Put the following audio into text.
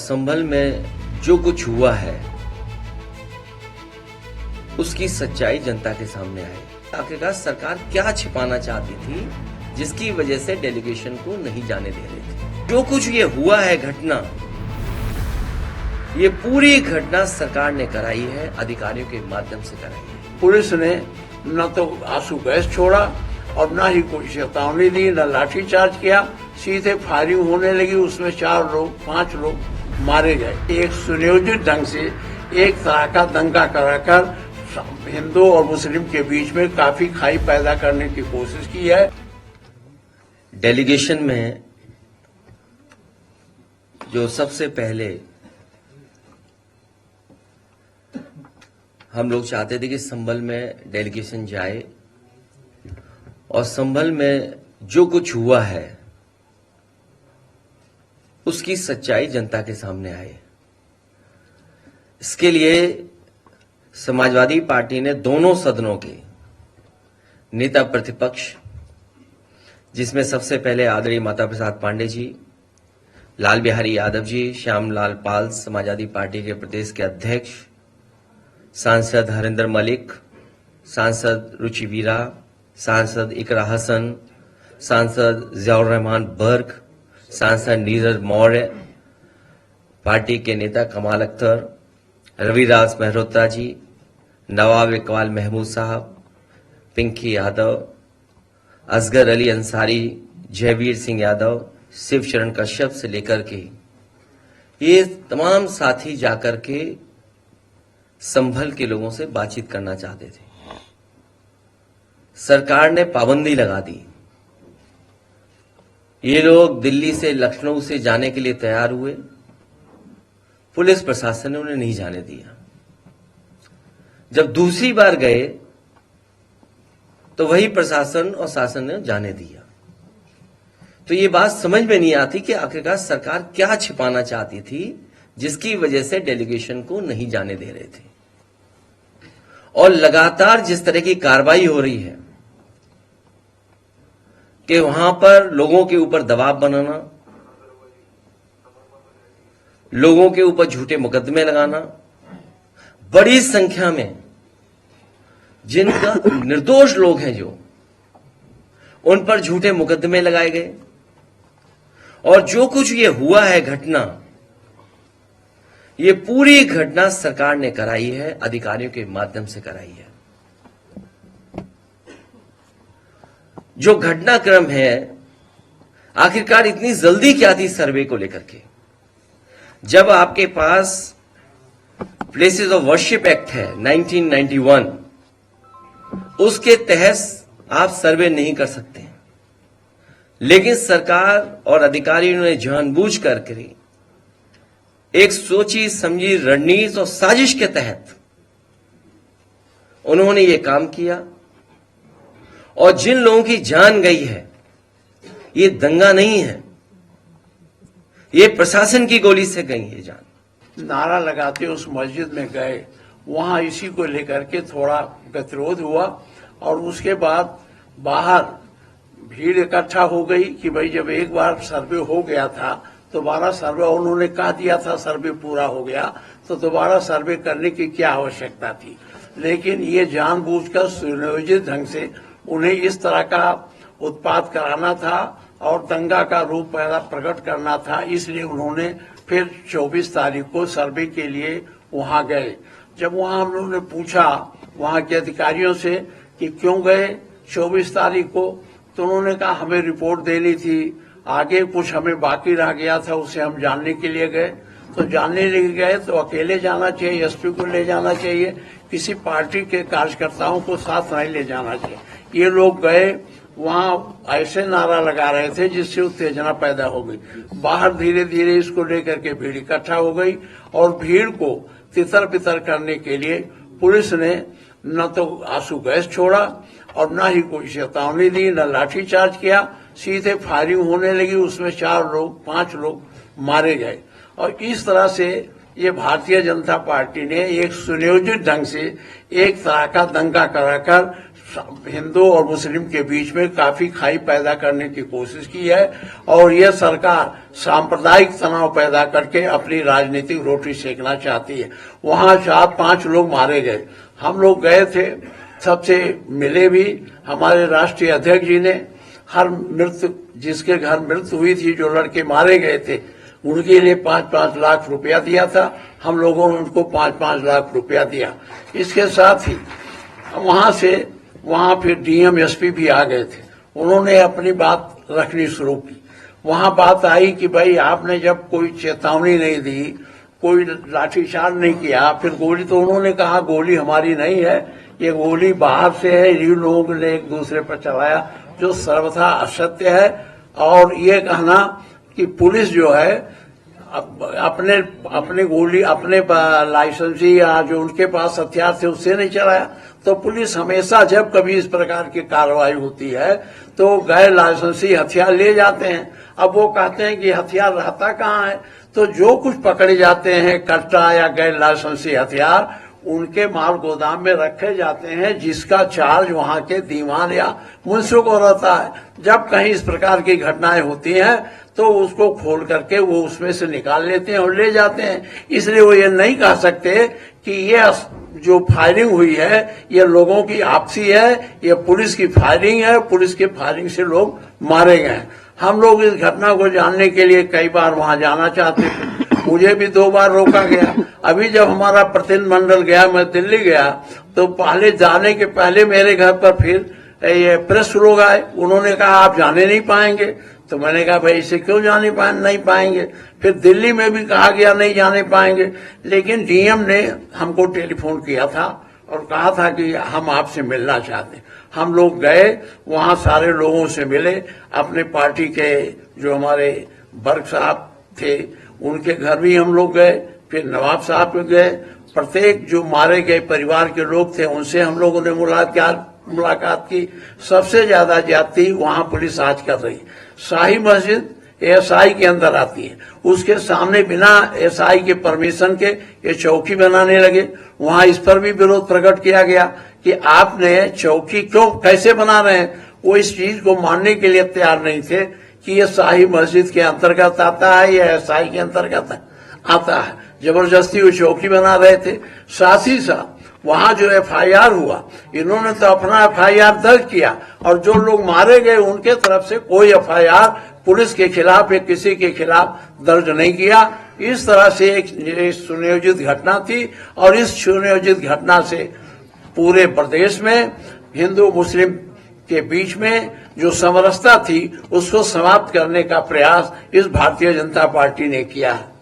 संभल में जो कुछ हुआ है उसकी सच्चाई जनता के सामने आई। आखिरकार सरकार क्या छिपाना चाहती थी जिसकी वजह से डेलीगेशन को नहीं जाने दे रही थी। जो कुछ ये हुआ है घटना, ये पूरी घटना सरकार ने कराई है, अधिकारियों के माध्यम से कराई है। पुलिस ने न तो आंसू गैस छोड़ा और न ही कोई चेतावनी दी, न लाठीचार्ज किया, सीधे फायरिंग होने लगी। उसमें 5 लोग मारे गए। एक सुनियोजित ढंग से एक तरह का दंगा कराकर हिंदू और मुस्लिम के बीच में काफी खाई पैदा करने की कोशिश की है। डेलीगेशन में जो सबसे पहले हम लोग चाहते थे कि संभल में डेलीगेशन जाए और संभल में जो कुछ हुआ है उसकी सच्चाई जनता के सामने आए। इसके लिए समाजवादी पार्टी ने दोनों सदनों के नेता प्रतिपक्ष, जिसमें सबसे पहले आदरणीय माता प्रसाद पांडे जी, लाल बिहारी यादव जी, श्यामलाल पाल समाजवादी पार्टी के प्रदेश के अध्यक्ष, सांसद हरिंदर मलिक, सांसद रुचि वीरा, सांसद इकरा हसन, सांसद जियाउर रहमान बर्क, सांसद नीरज मौर्य, पार्टी के नेता कमाल अख्तर, रविदास मेहरोत्रा जी, नवाब इकबाल महमूद साहब, पिंकी यादव, असगर अली अंसारी, जयवीर सिंह यादव, शिवचरण कश्यप से लेकर के ये तमाम साथी जाकर के संभल के लोगों से बातचीत करना चाहते थे। सरकार ने पाबंदी लगा दी। ये लोग दिल्ली से लखनऊ से जाने के लिए तैयार हुए, पुलिस प्रशासन ने उन्हें नहीं जाने दिया। जब दूसरी बार गए तो वही प्रशासन और शासन ने जाने दिया। तो ये बात समझ में नहीं आती कि आखिरकार सरकार क्या छिपाना चाहती थी जिसकी वजह से डेलीगेशन को नहीं जाने दे रहे थे। और लगातार जिस तरह की कार्रवाई हो रही है कि वहां पर लोगों के ऊपर दबाव बनाना, लोगों के ऊपर झूठे मुकदमे लगाना, बड़ी संख्या में जिनका निर्दोष लोग हैं जो उन पर झूठे मुकदमे लगाए गए। और जो कुछ ये हुआ है घटना, ये पूरी घटना सरकार ने कराई है, अधिकारियों के माध्यम से कराई है। जो घटनाक्रम है, आखिरकार इतनी जल्दी क्या थी सर्वे को लेकर के? जब आपके पास प्लेसेस ऑफ वर्शिप एक्ट है 1991, उसके तहत आप सर्वे नहीं कर सकते। लेकिन सरकार और अधिकारियों ने जानबूझ करके एक सोची समझी रणनीति और साजिश के तहत उन्होंने ये काम किया। और जिन लोगों की जान गई है, ये दंगा नहीं है, ये प्रशासन की गोली से गई है जान। नारा लगाते उस मस्जिद में गए, वहां इसी को लेकर के थोड़ा गतिरोध हुआ और उसके बाद बाहर भीड़ इकट्ठा हो गई कि भाई जब एक बार सर्वे हो गया था, दोबारा सर्वे, उन्होंने कह दिया था सर्वे पूरा हो गया तो दोबारा सर्वे करने की क्या आवश्यकता थी। लेकिन ये जानबूझकर सुनियोजित ढंग से उन्हें इस तरह का उत्पात कराना था और दंगा का रूप प्रकट करना था। इसलिए उन्होंने फिर 24 तारीख को सर्वे के लिए वहां गए। जब वहां हम लोगों ने पूछा वहां के अधिकारियों से कि क्यों गए 24 तारीख को, तो उन्होंने कहा हमें रिपोर्ट देनी थी, आगे कुछ हमें बाकी रह गया था, उसे हम जानने के लिए गए। तो जानने के लिए गए तो अकेले जाना चाहिए, एसपी को ले जाना चाहिए, किसी पार्टी के कार्यकर्ताओं को साथ नहीं ले जाना चाहिए। ये लोग गए, वहां ऐसे नारा लगा रहे थे जिससे उत्तेजना पैदा हो गई। बाहर धीरे धीरे इसको लेकर के भीड़ इकट्ठा हो गई और भीड़ को तितर बितर करने के लिए पुलिस ने न तो आंसू गैस छोड़ा और न ही कोई चेतावनी दी, न लाठीचार्ज किया, सीधे फायरिंग होने लगी। उसमें 5 लोग मारे गए और इस तरह से ये भारतीय जनता पार्टी ने एक सुनियोजित ढंग से एक तरह का दंगा कराकर हिंदू और मुस्लिम के बीच में काफी खाई पैदा करने की कोशिश की है और यह सरकार सांप्रदायिक तनाव पैदा करके अपनी राजनीतिक रोटी सेकना चाहती है। वहां 4-5 लोग मारे गए, हम लोग गए थे, सबसे मिले भी। हमारे राष्ट्रीय अध्यक्ष जी ने हर मृत्यु जिसके घर मृत्यु हुई थी, जो लड़के मारे गए थे, उनके लिए 5-5 लाख रुपया दिया था। हम लोगों ने उनको 5-5 लाख रुपया दिया। इसके साथ ही वहां फिर डीएम एसपी भी आ गए थे, उन्होंने अपनी बात रखनी शुरू की। वहां बात आई कि भाई आपने जब कोई चेतावनी नहीं दी, कोई लाठीचार्ज नहीं किया, फिर गोली, तो उन्होंने कहा गोली हमारी नहीं है, ये गोली बाहर से है, इन लोगों ने एक दूसरे पर चलाया, जो सर्वथा असत्य है। और ये कहना कि पुलिस जो है अपने गोली अपने लाइसेंसी या जो उनके पास हथियार थे उससे नहीं चलाया, तो पुलिस हमेशा जब कभी इस प्रकार की कार्रवाई होती है तो गैर लाइसेंसी हथियार ले जाते हैं। अब वो कहते हैं कि हथियार रहता कहाँ है, तो जो कुछ पकड़े जाते हैं कट्टा या गैर लाइसेंसी हथियार, उनके माल गोदाम में रखे जाते हैं, जिसका चार्ज वहां के दीवान या मुंशी को रहता है। जब कहीं इस प्रकार की घटनाएं होती हैं तो उसको खोल करके वो उसमें से निकाल लेते हैं और ले जाते हैं। इसलिए वो ये नहीं कह सकते कि ये जो फायरिंग हुई है ये लोगों की आपसी है, ये पुलिस की फायरिंग है, पुलिस की फायरिंग से लोग मारे गए। हम लोग इस घटना को जानने के लिए कई बार वहां जाना चाहते थे, मुझे भी 2 बार रोका गया। अभी जब हमारा प्रतिनिधिमंडल गया, मैं दिल्ली गया, तो पहले जाने के पहले मेरे घर पर फिर ये प्रेस लोग आए, उन्होंने कहा आप जाने नहीं पाएंगे। तो मैंने कहा भाई इसे क्यों नहीं पाएंगे। फिर दिल्ली में भी कहा गया नहीं जाने पाएंगे, लेकिन डीएम ने हमको टेलीफोन किया था और कहा था कि हम आपसे मिलना चाहते हैं। हम लोग गए, वहां सारे लोगों से मिले, अपने पार्टी के जो हमारे बर्ग साहब थे उनके घर भी हम लोग गए, फिर नवाब साहब के गए। प्रत्येक जो मारे गए परिवार के लोग थे उनसे हम लोगों ने मुलाकात की। सबसे ज्यादा ज्यादती वहां पुलिस आज कर रही है। शाही मस्जिद एएसआई के अंदर आती है, उसके सामने बिना एएसआई के परमिशन के ये चौकी बनाने लगे। वहां इस पर भी विरोध प्रकट किया गया कि आपने चौकी कैसे बना रहे हैं। वो इस चीज को मानने के लिए तैयार नहीं थे कि ये शाही मस्जिद के अंतर्गत आता है या एएसआई के अंतर्गत आता है। जबरदस्ती वो चौकी बना रहे थे। साथ ही साथ वहां जो एफआईआर हुआ, इन्होंने तो अपना एफआईआर दर्ज किया और जो लोग मारे गए उनके तरफ से कोई एफआईआर पुलिस के खिलाफ या किसी के खिलाफ दर्ज नहीं किया। इस तरह से एक सुनियोजित घटना थी और इस सुनियोजित घटना से पूरे प्रदेश में हिंदू मुस्लिम के बीच में जो समरसता थी उसको समाप्त करने का प्रयास इस भारतीय जनता पार्टी ने किया है।